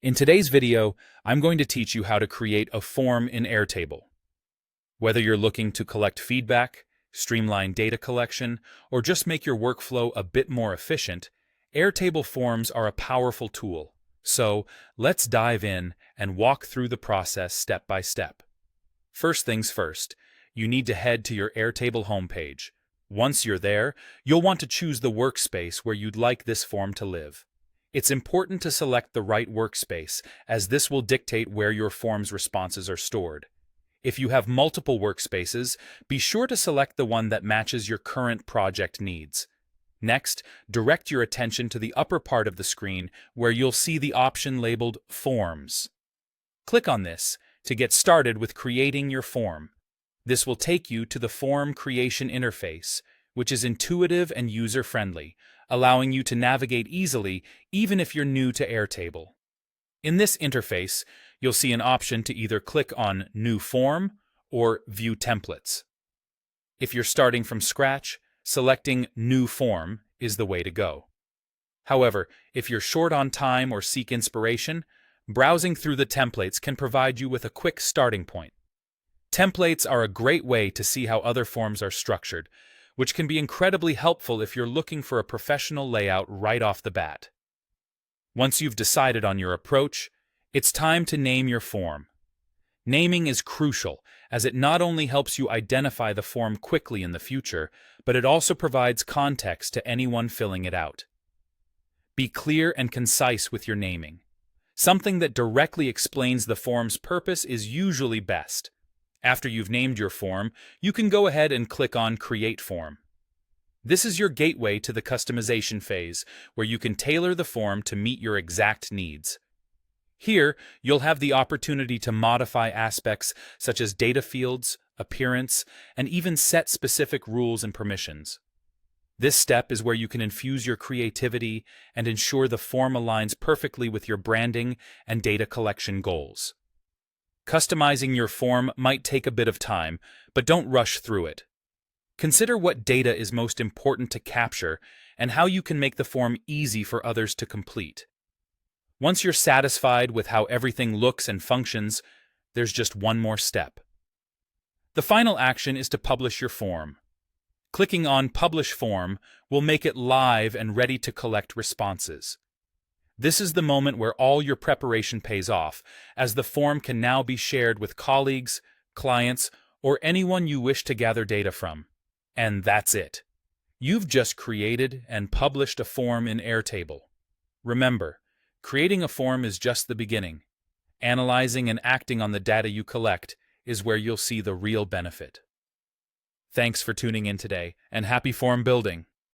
In today's video, I'm going to teach you how to create a form in Airtable. Whether you're looking to collect feedback, streamline data collection, or just make your workflow a bit more efficient, Airtable forms are a powerful tool. So, let's dive in and walk through the process step by step. First things first, you need to head to your Airtable homepage. Once you're there, you'll want to choose the workspace where you'd like this form to live. It's important to select the right workspace, as this will dictate where your form's responses are stored. If you have multiple workspaces, be sure to select the one that matches your current project needs. Next, direct your attention to the upper part of the screen where you'll see the option labeled Forms. Click on this to get started with creating your form. This will take you to the form creation interface, which is intuitive and user-friendly, allowing you to navigate easily even if you're new to Airtable. In this interface, you'll see an option to either click on New Form or View Templates. If you're starting from scratch, selecting New Form is the way to go. However, if you're short on time or seek inspiration, browsing through the templates can provide you with a quick starting point. Templates are a great way to see how other forms are structured, which can be incredibly helpful if you're looking for a professional layout right off the bat. Once you've decided on your approach, it's time to name your form. Naming is crucial, as it not only helps you identify the form quickly in the future, but it also provides context to anyone filling it out. Be clear and concise with your naming. Something that directly explains the form's purpose is usually best. After you've named your form, you can go ahead and click on Create Form. This is your gateway to the customization phase, where you can tailor the form to meet your exact needs. Here, you'll have the opportunity to modify aspects such as data fields, appearance, and even set specific rules and permissions. This step is where you can infuse your creativity and ensure the form aligns perfectly with your branding and data collection goals. Customizing your form might take a bit of time, but don't rush through it. Consider what data is most important to capture and how you can make the form easy for others to complete. Once you're satisfied with how everything looks and functions, there's just one more step. The final action is to publish your form. Clicking on Publish Form will make it live and ready to collect responses. This is the moment where all your preparation pays off, as the form can now be shared with colleagues, clients, or anyone you wish to gather data from. And that's it. You've just created and published a form in Airtable. Remember, creating a form is just the beginning. Analyzing and acting on the data you collect is where you'll see the real benefit. Thanks for tuning in today, and happy form building!